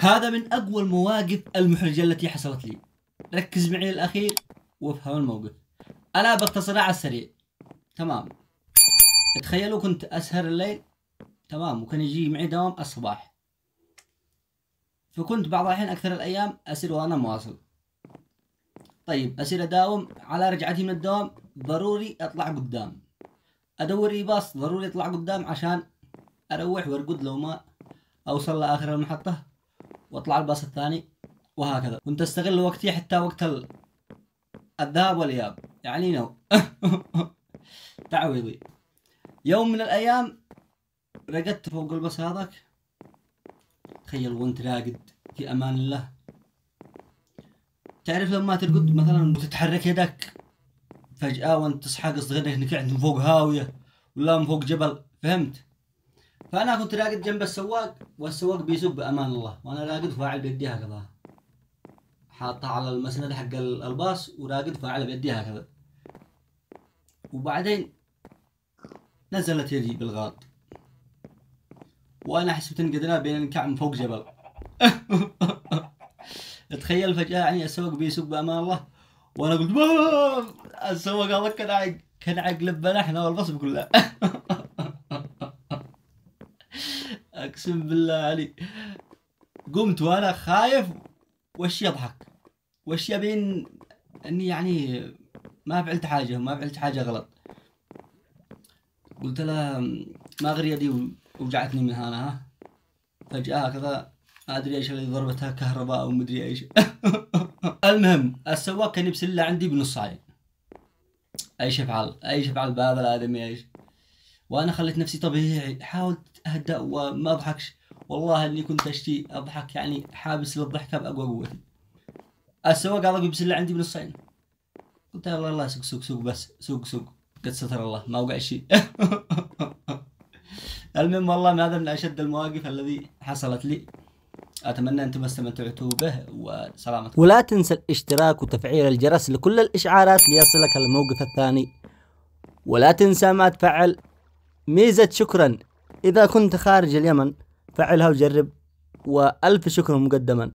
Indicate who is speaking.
Speaker 1: هذا من أقوى المواقف المحرجة التي حصلت لي. ركز معي للأخير وافهم الموقف. أنا بختصرها على السريع. تمام. تخيلوا كنت أسهر الليل، تمام، وكان يجي معي دوام الصباح، فكنت بعض الأحيان أكثر الأيام أسير وأنا مواصل. طيب أسير أداوم، على رجعتي من الدوام ضروري أطلع قدام، أدور إي باص ضروري أطلع قدام عشان أروح وأرقد لو ما أوصل لآخر المحطة وأطلع الباص الثاني، وهكذا. كنت أستغل وقتي حتى وقت الذهاب والإياب، يعني نو تعويضي. يوم من الأيام رقدت فوق الباص هذاك، تخيل وانت راقد في أمان الله. تعرف لما ترقد مثلا وتتحرك يدك فجأة وانت تصحى قصد انك قاعد من فوق هاوية ولا من فوق جبل، فهمت؟ فأنا كنت راقد جنب السواق والسواق بيسوق بأمان الله، وأنا راقد فاعل بيدي هكذا، حاطها على المسند حق الباص وراقد فاعل بيدي هكذا. وبعدين نزلت يدي بالغلط وأنا حسبت انقدنا بين الكعب من فوق جبل. تخيل فجأة يعني السواق بيسوق بأمان الله وأنا قلت السواق هذا كان عقلب بنحنا والبص كله. أقسم بالله علي قمت وأنا خايف وش يضحك وش يبين أني يعني ما فعلت حاجة غلط. قلت له ما غير يدي وجعتني من هنا، ها فجأة كذا ما أدري إيش اللي ضربتها كهرباء أو مدري إيش. المهم السواق كان يبسلها عندي بنص عين. ايش افعل بهذا الادمي ايش؟ وانا خليت نفسي طبيعي، حاولت اهدأ وما اضحكش، والله اني كنت اشتي اضحك، يعني حابس للضحكه باقوى قوتي. السواق هذا بيبسلها عندي بنص عين. قلت يلا الله سوق بس سوق قد ستر الله ما وقع شيء. المهم والله هذا من اشد المواقف الذي حصلت لي. أتمنى أنتم استمتعتوا به وسلامتكم.
Speaker 2: ولا تنسى الاشتراك وتفعيل الجرس لكل الإشعارات ليصلك الموقف الثاني. ولا تنسى ما تفعل ميزة شكرا إذا كنت خارج اليمن، فعلها وجرب، وألف شكر مقدما.